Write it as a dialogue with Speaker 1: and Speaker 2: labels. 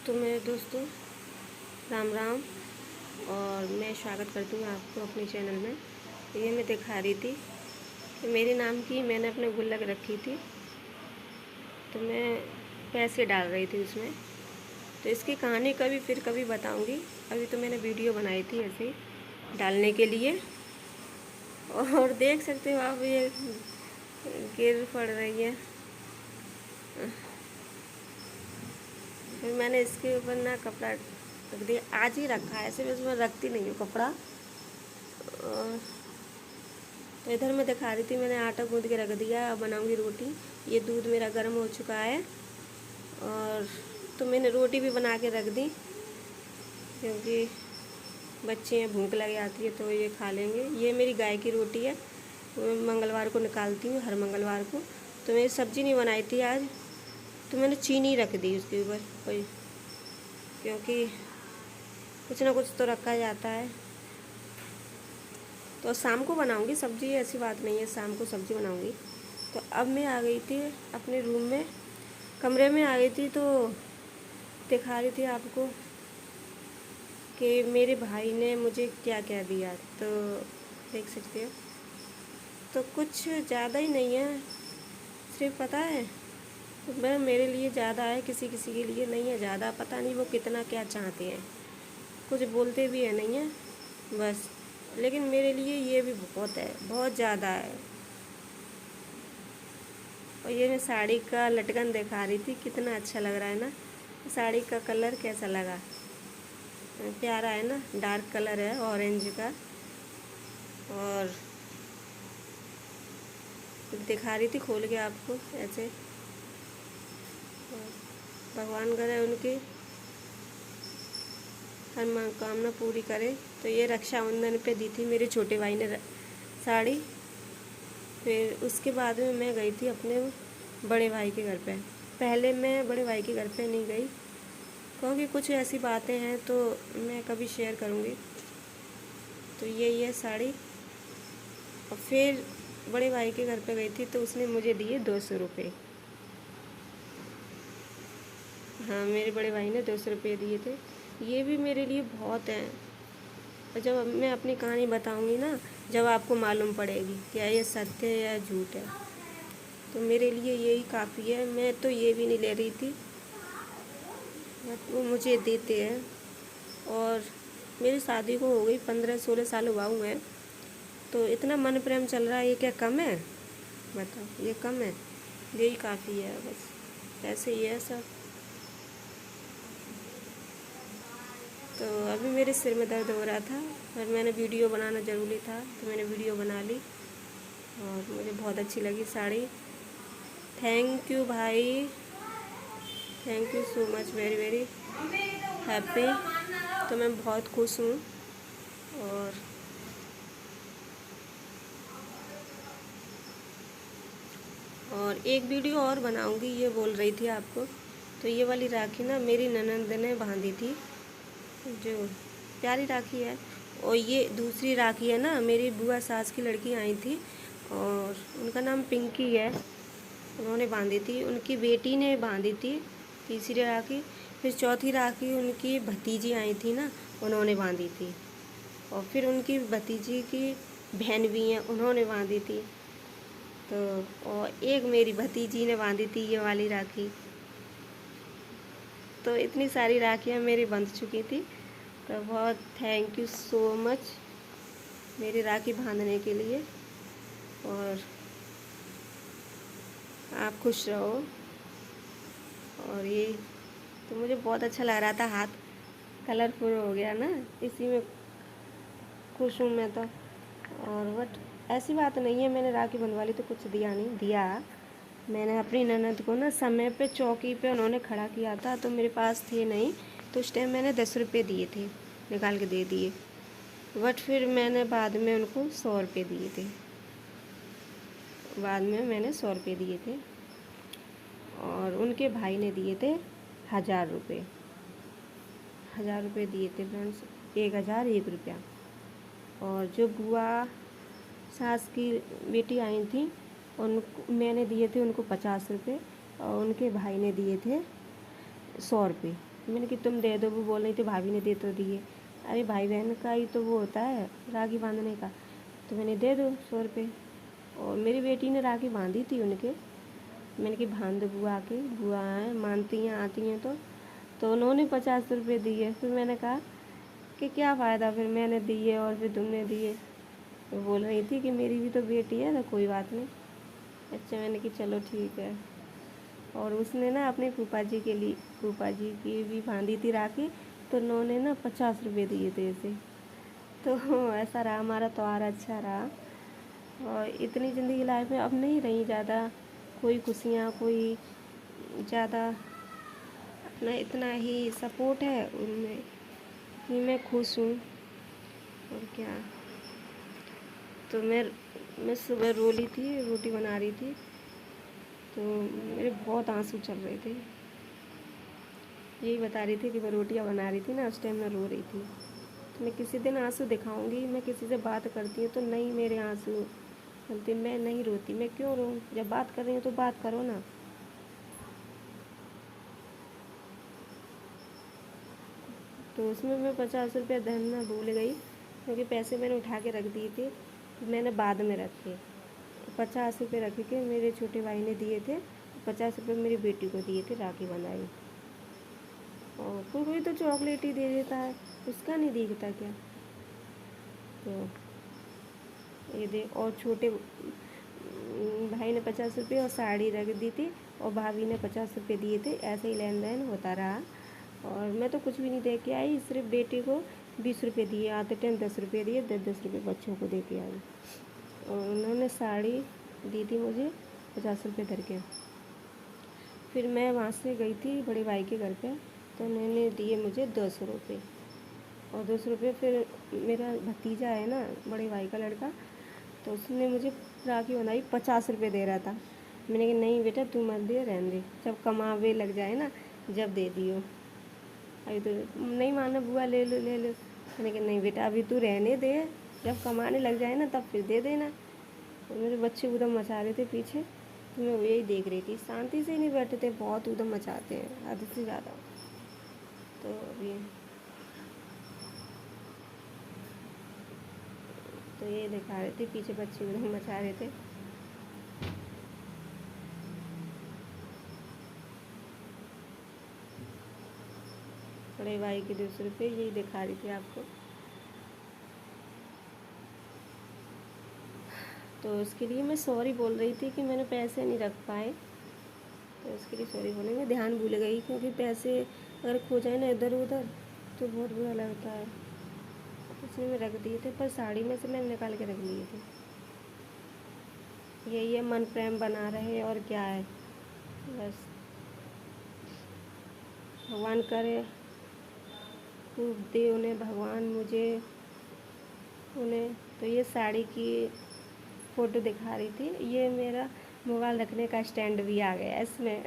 Speaker 1: तो मेरे दोस्तों राम राम। और मैं स्वागत करती हूँ आपको अपने चैनल में। ये मैं दिखा रही थी कि मेरे नाम की मैंने अपने गुल्लक रखी थी, तो मैं पैसे डाल रही थी उसमें। तो इसकी कहानी कभी बताऊँगी। अभी तो मैंने वीडियो बनाई थी ऐसे ही डालने के लिए। और देख सकते हो आप, ये गिर पड़ रही है। फिर मैंने इसके ऊपर ना कपड़ा रख दिया, आज ही रखा है, ऐसे मैं उसमें रखती नहीं हूँ कपड़ा। और तो इधर मैं दिखा रही थी, मैंने आटा गूँध के रख दिया, अब बनाऊँगी रोटी। ये दूध मेरा गर्म हो चुका है। और तो मैंने रोटी भी बना के रख दी, क्योंकि बच्चे हैं, भूख लग जाती है तो ये खा लेंगे। ये मेरी गाय की रोटी है, मैं मंगलवार को निकालती हूँ, हर मंगलवार को। तो मेरी सब्ज़ी नहीं बनाई थी आज, तो मैंने चीनी रख दी उसके ऊपर कोई, क्योंकि कुछ ना कुछ तो रखा जाता है। तो शाम को बनाऊंगी सब्ज़ी, ऐसी बात नहीं है, शाम को सब्ज़ी बनाऊंगी। तो अब मैं आ गई थी अपने रूम में, कमरे में आ गई थी, तो दिखा रही थी आपको कि मेरे भाई ने मुझे क्या क्या दिया। तो देख सकते हो, तो कुछ ज़्यादा ही नहीं है, सिर्फ पता है तो मैं, मेरे लिए ज़्यादा है, किसी किसी के लिए नहीं है ज़्यादा। पता नहीं वो कितना क्या चाहते हैं, कुछ बोलते भी है नहीं है बस। लेकिन मेरे लिए ये भी बहुत है, बहुत ज़्यादा है। और ये मैं साड़ी का लटकन दिखा रही थी, कितना अच्छा लग रहा है ना। साड़ी का कलर कैसा लगा, प्यारा है ना, डार्क कलर है ऑरेंज का। और दिखा रही थी खोल के आपको ऐसे। भगवान करे उनकी हर मनोकामना पूरी करे। तो ये रक्षाबंधन पे दी थी मेरे छोटे भाई ने साड़ी। फिर उसके बाद में मैं गई थी अपने बड़े भाई के घर पे। पहले मैं बड़े भाई के घर पे नहीं गई, क्योंकि कुछ ऐसी बातें हैं तो मैं कभी शेयर करूँगी। तो ये साड़ी। और फिर बड़े भाई के घर पे गई थी, तो उसने मुझे दिए 200 रुपये। हाँ, मेरे बड़े भाई ने 200 रुपये दिए थे। ये भी मेरे लिए बहुत हैं। और जब मैं अपनी कहानी बताऊंगी ना, जब आपको मालूम पड़ेगी क्या ये सत्य है या झूठ है, तो मेरे लिए यही काफ़ी है। मैं तो ये भी नहीं ले रही थी, बट वो मुझे देते हैं। और मेरी शादी को हो गई 15-16 साल हुआ हुए हैं, तो इतना मन प्रेम चल रहा है, ये क्या कम है? बताओ, ये कम है? यही काफ़ी है बस, ऐसे ही है सब। तो अभी मेरे सिर में दर्द हो रहा था, और मैंने वीडियो बनाना ज़रूरी था, तो मैंने वीडियो बना ली। और मुझे बहुत अच्छी लगी साड़ी। थैंक यू भाई, thank you so much, very very happy. तो मैं बहुत खुश हूँ। और एक वीडियो और बनाऊंगी, ये बोल रही थी आपको। तो ये वाली राखी ना मेरी ननंद ने बांधी थी, जो प्यारी राखी है। और ये दूसरी राखी है ना, मेरी बुआ सास की लड़की आई थी, और उनका नाम पिंकी है, उन्होंने बांधी थी। उनकी बेटी ने बांधी थी तीसरी राखी। फिर चौथी राखी उनकी भतीजी आई थी ना, उन्होंने बांधी थी। और फिर उनकी भतीजी की बहन भी हैं, उन्होंने बांधी थी। तो और एक मेरी भतीजी ने बांधी थी ये वाली राखी। तो इतनी सारी राखियाँ मेरी बंध चुकी थी। तो बहुत थैंक यू सो मच मेरी राखी बांधने के लिए। और आप खुश रहो। और ये तो मुझे बहुत अच्छा लग रहा था, हाथ कलरफुल हो गया ना, इसी में खुश हूँ मैं तो। और बट ऐसी बात नहीं है, मैंने राखी बंधवा ली तो कुछ दिया नहीं। दिया मैंने अपनी ननद को ना, समय पे चौकी पे उन्होंने खड़ा किया था, तो मेरे पास थे नहीं, तो उस टाइम मैंने 10 रुपये दिए थे, निकाल के दे दिए। बट फिर मैंने बाद में उनको 100 रुपये दिए थे, बाद में मैंने 100 रुपये दिए थे। और उनके भाई ने दिए थे 1000 रुपये, 1000 रुपये दिए थे फ्रेंड्स, 1001 रुपया। और जो बुआ सास की बेटी आई थी, उनको मैंने दिए थे उनको 50 रुपये, और उनके भाई ने दिए थे 100 रुपये। मैंने कि तुम दे दो, वो बोल रही थी भाभी ने दे तो दिए। अरे भाई बहन का ही तो वो होता है राखी बांधने का। तो मैंने दे दो 100 रुपये। और मेरी बेटी ने राखी बांधी थी उनके। मैंने कि बांध दो बुआ के, बुआ हैं मानती हैं आती हैं तो उन्होंने 50 रुपये दिए। फिर मैंने कहा कि क्या फ़ायदा, फिर मैंने दिए और फिर तुमने दिए। वो बोल रही थी कि मेरी भी तो बेटी है तो कोई बात नहीं। अच्छा, मैंने कि चलो ठीक है। और उसने ना अपने फूफा जी की भी बांधी थी राखी, तो उन्होंने ना 50 रुपये दिए थे इसे। तो ऐसा रहा हमारा त्योहार, अच्छा रहा। और इतनी ज़िंदगी लाइफ में अब नहीं रही ज़्यादा कोई खुशियाँ, कोई ज़्यादा अपना इतना ही सपोर्ट है उनमें कि मैं खुश हूँ। और क्या, तो मैं सुबह रो ली थी, रोटी बना रही थी, तो मेरे बहुत आंसू चल रहे थे। यही बता रही थी कि मैं रोटियां बना रही थी ना, उस टाइम मैं रो रही थी। तो मैं किसी दिन आंसू दिखाऊंगी, मैं किसी से बात करती हूँ तो नहीं मेरे आंसू चलते, मैं नहीं रोती, मैं क्यों रो, जब बात कर रही हूँ तो बात करो ना। तो उसमें मैं 50 रुपये धरना भूल गई, क्योंकि पैसे मैंने उठा के रख दिए थे, मैंने बाद में रखे। 50 रुपये रख के मेरे छोटे भाई ने दिए थे, 50 रुपये मेरी बेटी को दिए थे राखी बंधाई। और कोई कोई तो चॉकलेट ही दे देता है, उसका नहीं दिखता क्या। तो ये दे, और छोटे भाई ने 50 रुपये और साड़ी रख दी थी, और भाभी ने 50 रुपये दिए थे। ऐसे ही लेन देन होता रहा। और मैं तो कुछ भी नहीं दे के आई, सिर्फ बेटी को 20 रुपये दिए, आते टाइम 10 रुपये दिए, 10-10 रुपये बच्चों को दे के आई। और उन्होंने साड़ी दी थी मुझे 50 रुपये धर के। फिर मैं वहाँ से गई थी बड़े भाई के घर पे, तो उन्होंने दिए मुझे 200 रुपये। और 200 रुपये फिर मेरा भतीजा है ना बड़े भाई का लड़का, तो उसने मुझे राखी बंधाई, 50 रुपये दे रहा था। मैंने कहा नहीं बेटा तू मत दे, रहने दे, जब कमावे लग जाए ना जब दे दियो। अभी तो नहीं माना, बुआ ले लो ले लो। मैंने कहा नहीं बेटा अभी तू रहने दे, जब कमाने लग जाए ना तब फिर दे देना। और मेरे बच्चे उधम मचा रहे थे पीछे, तो मैं यही देख रही थी, शांति से नहीं बैठे थे, बहुत उधम मचाते हैं हद से ज़्यादा। तो अभी तो ये दिखा रहे थे पीछे बच्चे उधम मचा रहे थे। बड़े भाई के 200 रुपये यही दिखा रही थी आपको। तो उसके लिए मैं सॉरी बोल रही थी कि मैंने पैसे नहीं रख पाए, तो उसके लिए सॉरी बोलेंगे, ध्यान भूल गई, क्योंकि पैसे अगर खो जाए ना इधर उधर तो बहुत बुरा लगता है। इसलिए मैं रख दिए थे, पर साड़ी में से मैंने निकाल के रख लिए थे। यही है, मन प्रेम बना रहे और क्या है, बस भगवान करे खूब दे उन्हें भगवान मुझे उन्हें। तो ये साड़ी की फ़ोटो दिखा रही थी, ये मेरा मोबाइल रखने का स्टैंड भी आ गया इसमें।